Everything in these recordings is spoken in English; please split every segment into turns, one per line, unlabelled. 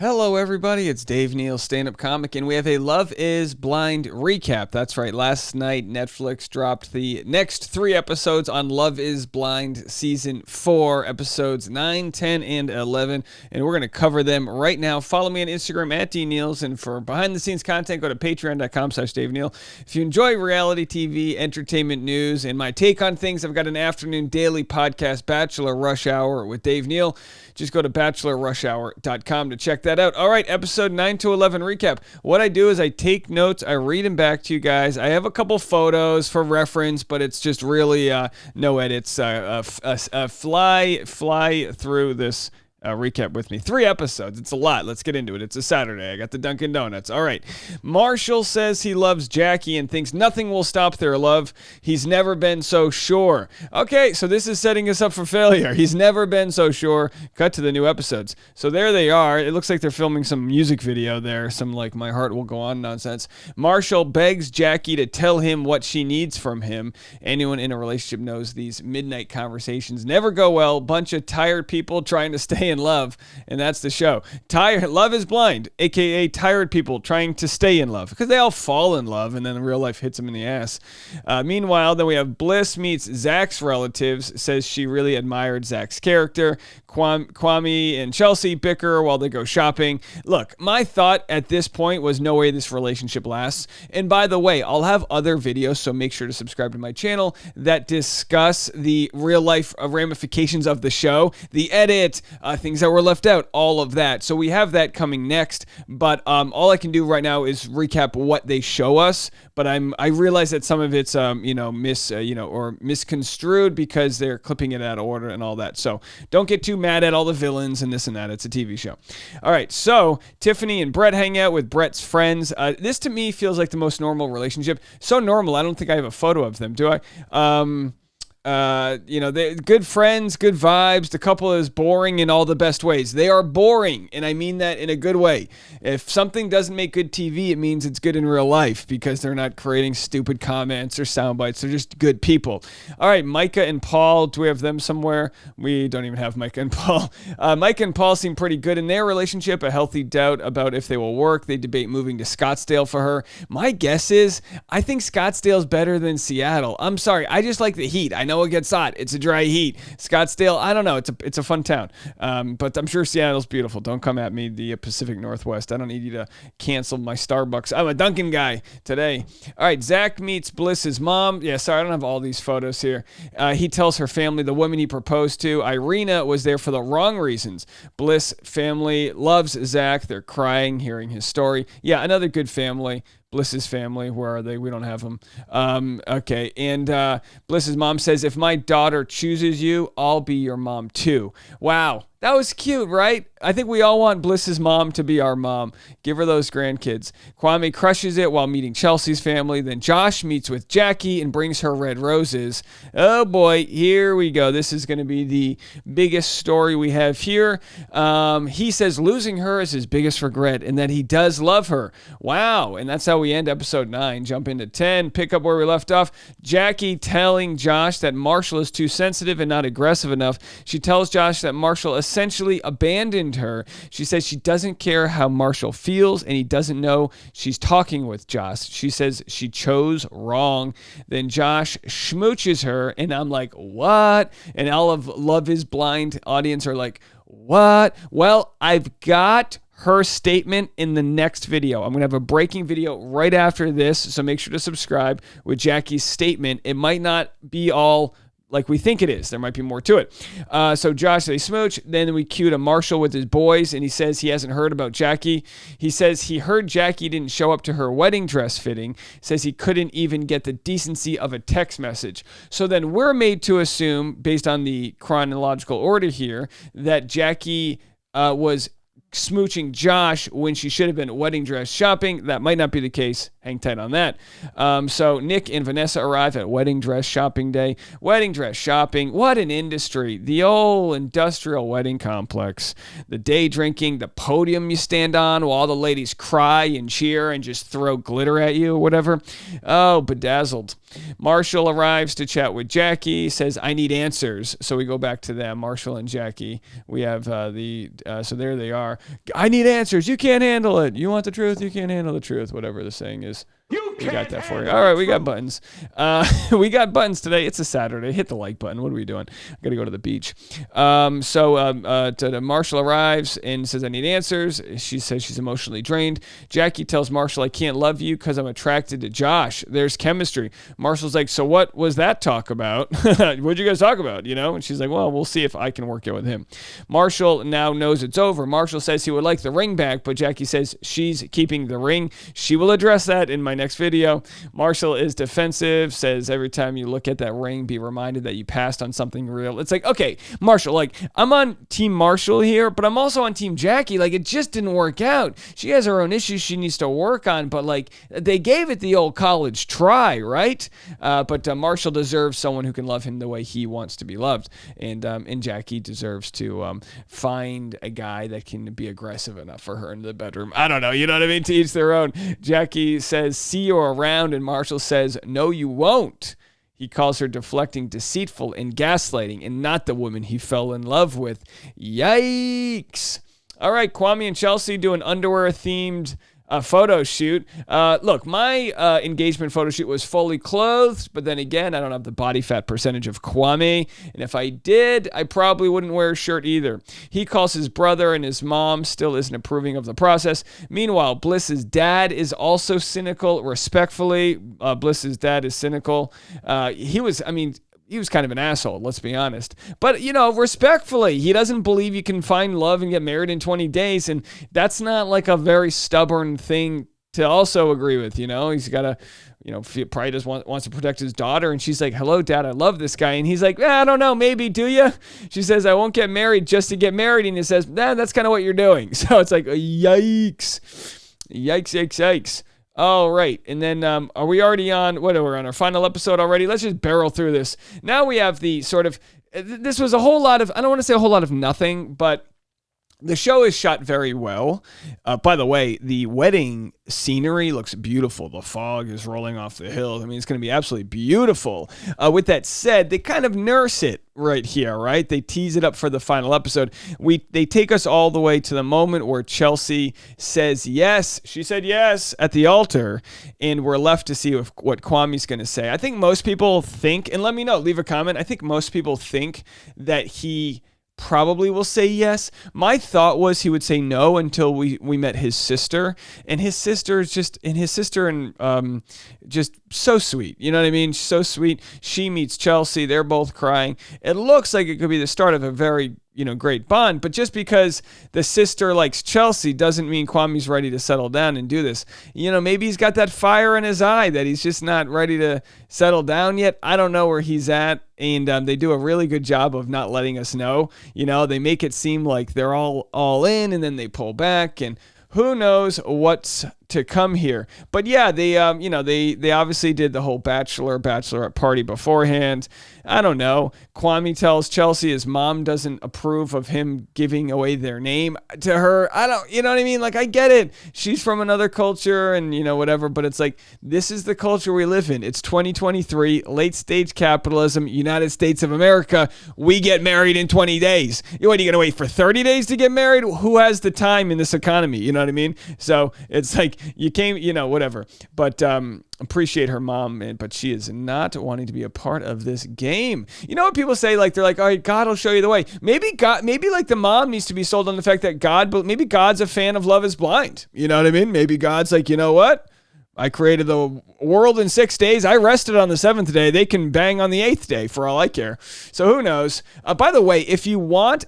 Hello, everybody. It's Dave Neal, stand-up comic, and we have a Love is Blind recap. That's right. Last night, Netflix dropped the next 3 episodes on Love is Blind Season 4, episodes 9, 10, and 11, and we're going to cover them right now. Follow me on Instagram at DNeals, and for behind-the-scenes content, go to patreon.com/DaveNeal. If you enjoy reality TV, entertainment news, and my take on things, I've got an afternoon daily podcast, Bachelor Rush Hour with Dave Neal. Just go to bachelorrushhour.com to check that out. All right, episode 9 to 11 recap. What I do is I take notes, I read them back to you guys. I have a couple photos for reference, but it's just really no edits. Fly through this recap with me. 3 episodes. It's a lot. Let's get into it. It's a Saturday. I got the Dunkin' Donuts. All right. Marshall says he loves Jackie and thinks nothing will stop their love. He's never been so sure. Okay, so this is setting us up for failure. He's never been so sure. Cut to the new episodes. So there they are. It looks like they're filming some music video there. Some like My Heart Will Go On nonsense. Marshall begs Jackie to tell him what she needs from him. Anyone in a relationship knows these midnight conversations never go well. Bunch of tired people trying to stay in love, and that's the show. Love is Blind, aka tired people trying to stay in love, because they all fall in love and then real life hits them in the ass. Meanwhile, then we have Bliss meets Zach's relatives, says she really admired Zach's character. Kwame and Chelsea bicker while they go shopping. Look, my thought at this point was no way this relationship lasts. And by the way, I'll have other videos, so make sure to subscribe to my channel, that discuss the real life ramifications of the show, the edit, things that were left out, all of that. So we have that coming next, but all I can do right now is recap what they show us. But I realize that some of it's or misconstrued because they're clipping it out of order and all that. So don't get too mad at all the villains and this and that. It's a TV show. All right, so Tiffany and Brett hang out with Brett's friends. This to me feels like the most normal relationship. So normal, I don't think I have a photo of them, do I? They're good friends, good vibes. The couple is boring in all the best ways. They are boring, and I mean that in a good way. If something doesn't make good TV, it means it's good in real life because they're not creating stupid comments or sound bites. They're just good people. All right, Micah and Paul, do we have them somewhere? We don't even have Micah and Paul. Micah and Paul seem pretty good in their relationship, a healthy doubt about if they will work. They debate moving to Scottsdale for her. My guess is I think Scottsdale's better than Seattle. I'm sorry, I just like the heat. I know it gets hot. It's a dry heat. Scottsdale, I don't know. It's a fun town. But I'm sure Seattle's beautiful. Don't come at me, the Pacific Northwest. I don't need you to cancel my Starbucks. I'm a Dunkin' guy today. All right, Zach meets Bliss's mom. Yeah, sorry, I don't have all these photos here. He tells her family the woman he proposed to, Irina, was there for the wrong reasons. Bliss family loves Zach. They're crying hearing his story. Yeah, another good family. Bliss's family, where are they? We don't have them. Okay, and Bliss's mom says, if my daughter chooses you, I'll be your mom too. Wow, that was cute, right? I think we all want Bliss's mom to be our mom. Give her those grandkids. Kwame crushes it while meeting Chelsea's family. Then Josh meets with Jackie and brings her red roses. Oh boy, here we go. This is going to be the biggest story we have here. He says losing her is his biggest regret and that he does love her. Wow, and that's how we end episode 9. Jump into 10, pick up where we left off. Jackie telling Josh that Marshall is too sensitive and not aggressive enough. She tells Josh that Marshall essentially abandoned her. She says she doesn't care how Marshall feels and he doesn't know she's talking with Josh. She says she chose wrong. Then Josh schmooches her and I'm like, what? And all of Love is Blind audience are like, what? Well, I've got her statement in the next video. I'm going to have a breaking video right after this, so make sure to subscribe with Jackie's statement. It might not be all like we think it is. There might be more to it. So Josh, they smooch. Then we cue to Marshall with his boys, and he says he hasn't heard about Jackie. He says he heard Jackie didn't show up to her wedding dress fitting. Says he couldn't even get the decency of a text message. So then we're made to assume, based on the chronological order here, that Jackie was smooching Josh when she should have been wedding dress shopping. That might not be the case. Hang tight on that. So Nick and Vanessa arrive at wedding dress shopping day. Wedding dress shopping. What an industry. The old industrial wedding complex. The day drinking, the podium you stand on while all the ladies cry and cheer and just throw glitter at you or whatever. Oh, bedazzled. Marshall arrives to chat with Jackie, says, I need answers. So we go back to them, Marshall and Jackie. We have so there they are. I need answers. You can't handle it. You want the truth? You can't handle the truth. Whatever the saying is. We got that for you. All right, we got buttons. We got buttons today. It's a Saturday. Hit the like button. What are we doing? I got to go to the beach. Marshall arrives and says, I need answers. She says she's emotionally drained. Jackie tells Marshall, I can't love you because I'm attracted to Josh. There's chemistry. Marshall's like, so what was that talk about? What'd you guys talk about? And she's like, well, we'll see if I can work it with him. Marshall now knows it's over. Marshall says he would like the ring back, but Jackie says she's keeping the ring. She will address that in my next video. Marshall is defensive, says every time you look at that ring, be reminded that you passed on something real. It's like, okay, Marshall, like, I'm on Team Marshall here, but I'm also on Team Jackie. Like, it just didn't work out. She has her own issues she needs to work on, but like, they gave it the old college try, right? But Marshall deserves someone who can love him the way he wants to be loved, and Jackie deserves to find a guy that can be aggressive enough for her in the bedroom. I don't know, you know what I mean? To each their own. Jackie says, see you around, and Marshall says, no, you won't. He calls her deflecting, deceitful, and gaslighting, and not the woman he fell in love with. Yikes. All right, Kwame and Chelsea do an underwear-themed photo shoot. Look, my engagement photo shoot was fully clothed, but then again, I don't have the body fat percentage of Kwame, and if I did, I probably wouldn't wear a shirt either. He calls his brother, and his mom still isn't approving of the process. Meanwhile, Bliss's dad is also cynical. Respectfully, Bliss's dad is cynical. He was kind of an asshole, let's be honest. But, respectfully, he doesn't believe you can find love and get married in 20 days. And that's not like a very stubborn thing to also agree with, He's got to, probably just wants to protect his daughter. And she's like, hello, Dad, I love this guy. And he's like, I don't know, maybe, do you? She says, I won't get married just to get married. And he says, that's kind of what you're doing. So it's like, yikes. Yikes, yikes, yikes. All right, and then are we already on, we're on our final episode already? Let's just barrel through this. Now we have the sort of, this was a whole lot of, I don't want to say a whole lot of nothing, but the show is shot very well. By the way, the wedding scenery looks beautiful. The fog is rolling off the hills. I mean, it's going to be absolutely beautiful. With that said, they kind of nurse it right here, right? They tease it up for the final episode. They take us all the way to the moment where Chelsea says yes. She said yes at the altar, and we're left to see what Kwame's going to say. I think most people think, and let me know, leave a comment. I think most people think that he probably will say yes. My thought was he would say no until we met his sister, and his sister is just so sweet. You know what I mean? So sweet. She meets Chelsea. They're both crying. It looks like it could be the start of a very great bond, but just because the sister likes Chelsea doesn't mean Kwame's ready to settle down and do this. Maybe he's got that fire in his eye that he's just not ready to settle down yet. I don't know where he's at, and they do a really good job of not letting us know. They make it seem like they're all in, and then they pull back, and who knows what's to come here. But yeah, they obviously did the whole bachelorette party beforehand. I don't know. Kwame tells Chelsea his mom doesn't approve of him giving away their name to her. You know what I mean? Like, I get it. She's from another culture and, whatever, but it's like, this is the culture we live in. It's 2023, late stage capitalism, United States of America. We get married in 20 days. What, are you going to wait for 30 days to get married? Who has the time in this economy? You know what I mean? So it's like, you came, whatever. But appreciate her mom, but she is not wanting to be a part of this game. You know what people say? Like, they're like, all right, God will show you the way. Maybe like the mom needs to be sold on the fact that maybe God's a fan of Love is Blind. You know what I mean? Maybe God's like, you know what? I created the world in 6 days. I rested on the 7th day. They can bang on the 8th day for all I care. So who knows? By the way, if you want,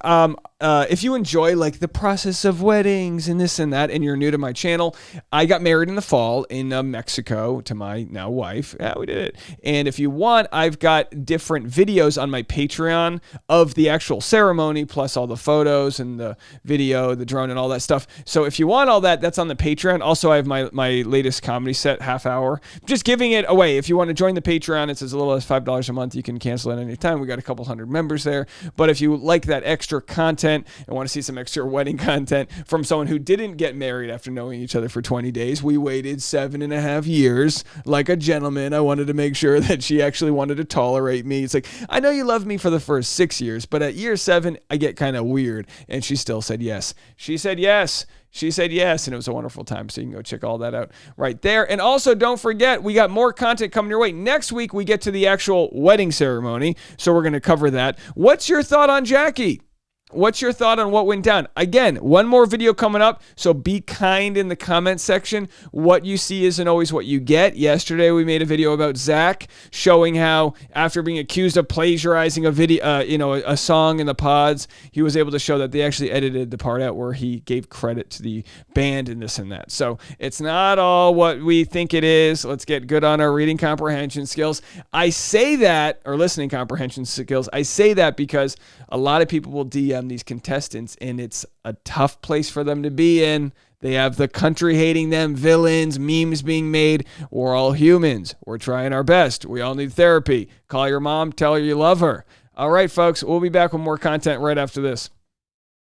if you enjoy like the process of weddings and this and that, and you're new to my channel, I got married in the fall in Mexico to my now wife. Yeah, we did it. And if you want, I've got different videos on my Patreon of the actual ceremony, plus all the photos and the video, the drone and all that stuff. So if you want all that, that's on the Patreon. Also, I have my latest comedy set, half hour. Just giving it away. If you want to join the Patreon, it's as little as $5 a month. You can cancel at any time. We got a couple hundred members there. But if you like that extra content, content and want to see some extra wedding content from someone who didn't get married after knowing each other for 20 days. We waited 7.5 years like a gentleman. I wanted to make sure that she actually wanted to tolerate me. It's like, I know you loved me for the first 6 years, but at year 7, I get kind of weird. And she still said yes. She said yes. She said yes, and it was a wonderful time, so you can go check all that out right there. And also, don't forget, we got more content coming your way. Next week, we get to the actual wedding ceremony, so we're going to cover that. What's your thought on Jackie? What's your thought on what went down? Again, one more video coming up, so be kind in the comment section. What you see isn't always what you get. Yesterday, we made a video about Zach showing how, after being accused of plagiarizing a video, a song in the pods, he was able to show that they actually edited the part out where he gave credit to the band and this and that. So it's not all what we think it is. Let's get good on our reading comprehension skills. I say that, or listening comprehension skills, I say that because a lot of people will DM these contestants, and it's a tough place for them to be in. They have the country hating them, villains, memes being made. We're all humans. We're trying our best. We all need therapy. Call your mom, tell her you love her. All right, folks, we'll be back with more content right after this.